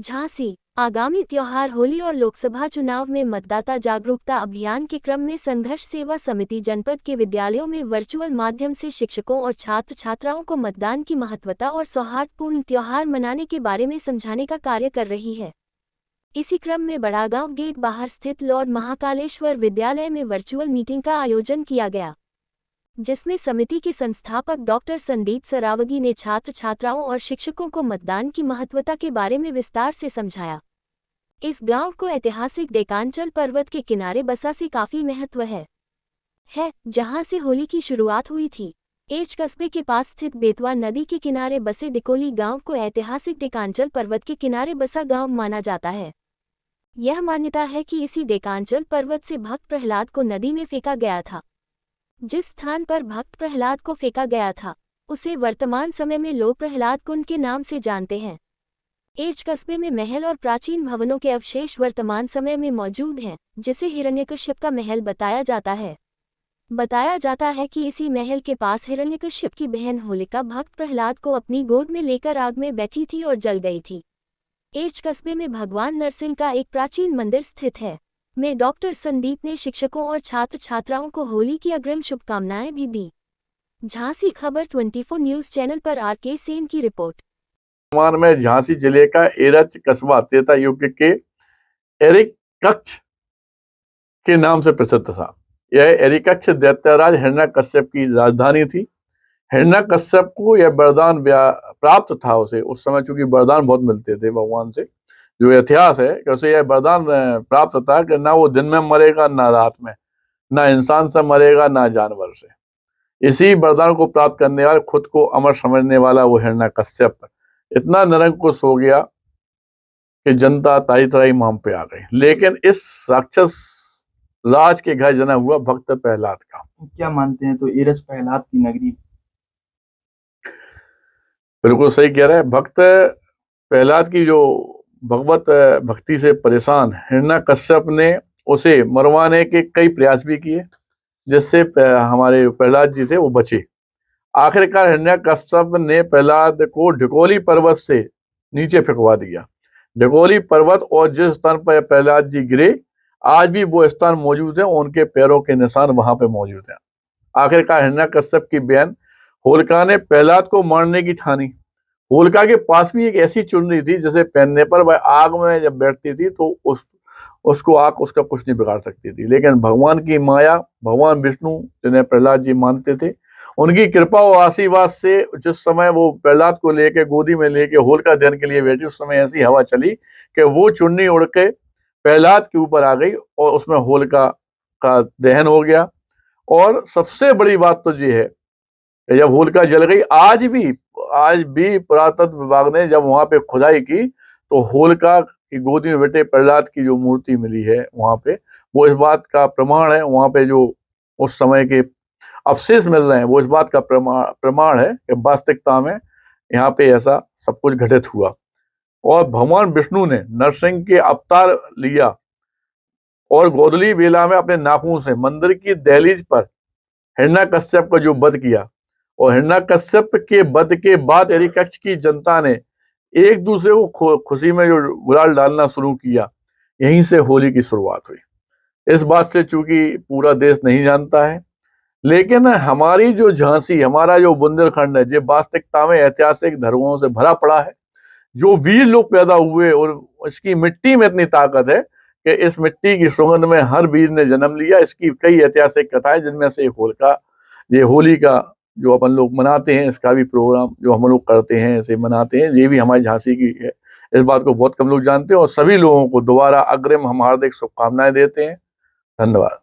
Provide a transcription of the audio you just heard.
झांसी आगामी त्योहार होली और लोकसभा चुनाव में मतदाता जागरूकता अभियान के क्रम में संघर्ष सेवा समिति जनपद के विद्यालयों में वर्चुअल माध्यम से शिक्षकों और छात्र छात्राओं को मतदान की महत्वता और सौहार्दपूर्ण त्योहार मनाने के बारे में समझाने का कार्य कर रही है। इसी क्रम में बड़ागांव गेट बाहर स्थित लॉर्ड महाकालेश्वर विद्यालय में वर्चुअल मीटिंग का आयोजन किया गया, जिसमें समिति के संस्थापक डॉक्टर संदीप सरावगी ने छात्र छात्राओं और शिक्षकों को मतदान की महत्वता के बारे में विस्तार से समझाया। इस गांव को ऐतिहासिक डेकांचल पर्वत के किनारे बसा से काफी महत्व है, जहां से होली की शुरुआत हुई थी। एच कस्बे के पास स्थित बेतवा नदी के किनारे बसे डिकोली गांव को ऐतिहासिक डेकांचल पर्वत के किनारे बसा गांव माना जाता है। यह मान्यता है कि इसी डेकांचल पर्वत से भक्त प्रहलाद को नदी में फेंका गया था। जिस स्थान पर भक्त प्रहलाद को फेंका गया था उसे वर्तमान समय में लोग प्रहलाद कुंड के नाम से जानते हैं। एच कस्बे में महल और प्राचीन भवनों के अवशेष वर्तमान समय में मौजूद हैं, जिसे हिरण्यकश्यप का महल बताया जाता है। बताया जाता है कि इसी महल के पास हिरण्यकश्यप की बहन होलिका भक्त प्रहलाद को अपनी गोद में लेकर आग में बैठी थी और जल गई थी। एच कस्बे में भगवान नरसिंह का एक प्राचीन मंदिर स्थित है। में डॉक्टर संदीप ने शिक्षकों और छात्र छात्राओं को होली की अग्रिम शुभकामनाएं भी दी। झांसी खबर 24 न्यूज चैनल पर आर.के. सेन की रिपोर्ट। वर्तमान में झांसी जिले का एरच कस्बा त्रेता युग के एरिकक्ष के नाम से प्रसिद्ध था। यह एरिकक्ष दैत्यराज हिरण्यकश्यप की राजधानी थी। हिरण्यकश्यप को यह वरदान प्राप्त था। उसे उस समय चूंकि वरदान बहुत मिलते थे भगवान से, जो इतिहास है कि उसे यह वरदान प्राप्त था कि ना वो दिन में मरेगा ना रात में, ना इंसान से मरेगा ना जानवर से। इसी वरदान को प्राप्त करने वाले खुद को अमर समझने वाला वो हिरण्यकश्यप इतना निरंकुश हो गया कि जनता ताई तराई माम पे आ गई। लेकिन इस राक्षस राज के घर जन्म हुआ भक्त प्रहलाद का। क्या मानते हैं तो एरच प्रहलाद की नगरी? बिल्कुल सही कह रहे हैं। भक्त प्रहलाद की जो भगवत भक्ति से परेशान हिरण्यकश्यप ने उसे मरवाने के कई प्रयास भी किए, जिससे हमारे प्रहलाद जी थे वो बचे। आखिरकार हिरण्यकश्यप ने प्रहलाद को ढिकोली पर्वत से नीचे फेंकवा दिया। ढिकोली पर्वत और जिस स्थान पर प्रहलाद जी गिरे आज भी वो स्थान मौजूद है, उनके पैरों के निशान वहां पे मौजूद हैं। आखिरकार हिरण्यकश्यप की बहन होलिका ने प्रहलाद को मारने की ठानी। होलिका के पास भी एक ऐसी चुनरी थी जिसे पहनने पर वह आग में जब बैठती थी तो उसको आग उसका कुछ नहीं बिगाड़ सकती थी। लेकिन भगवान की माया, भगवान विष्णु जिन्हें प्रहलाद जी मानते थे, उनकी कृपा और आशीर्वाद से जिस समय वो प्रहलाद को लेके गोदी में लेके होलिका दहन के लिए बैठी, उस समय ऐसी हवा चली कि वो चुन्नी उड़ के प्रहलाद के ऊपर आ गई और उसमें होलिका का दहन हो गया। और सबसे बड़ी बात तो ये है कि जब होलिका जल गई, आज भी पुरातत्व विभाग ने जब वहां पे खुदाई की तो होलिका की गोदी में बैठे प्रहलाद की जो मूर्ति मिली है वहां पे, वो इस बात का प्रमाण है। वहां पे जो उस समय के अवशेष मिल रहे हैं वो इस बात का प्रमाण है कि वास्तविकता में यहाँ पे ऐसा सब कुछ घटित हुआ। और भगवान विष्णु ने नरसिंह के अवतार लिया और गोधूली बेला में अपने नाखून से मंदिर की दहलीज पर हिरण्यकश्यप का जो वध किया, और हिरण्यकश्यप के वध के बाद एरिकक्ष की जनता ने एक दूसरे को खुशी में जो गुलाल डालना शुरू किया, यहीं से होली की शुरुआत हुई। इस बात से चूंकि पूरा देश नहीं जानता है, लेकिन हमारी जो झांसी, हमारा जो बुंदेलखंड है, ये वास्तविकता में ऐतिहासिक धरोहरों से भरा पड़ा है। जो वीर लोग पैदा हुए और इसकी मिट्टी में इतनी ताकत है कि इस मिट्टी की सुगंध में हर वीर ने जन्म लिया। इसकी कई ऐतिहासिक कथाएं, जिनमें से एक होली का जो अपन लोग मनाते हैं, इसका भी प्रोग्राम जो हम लोग करते हैं, इसे मनाते हैं, ये भी हमारी झांसी की है। इस बात को बहुत कम लोग जानते हैं और सभी लोगों को दोबारा अग्रिम हम हार्दिक शुभकामनाएं देते हैं। धन्यवाद।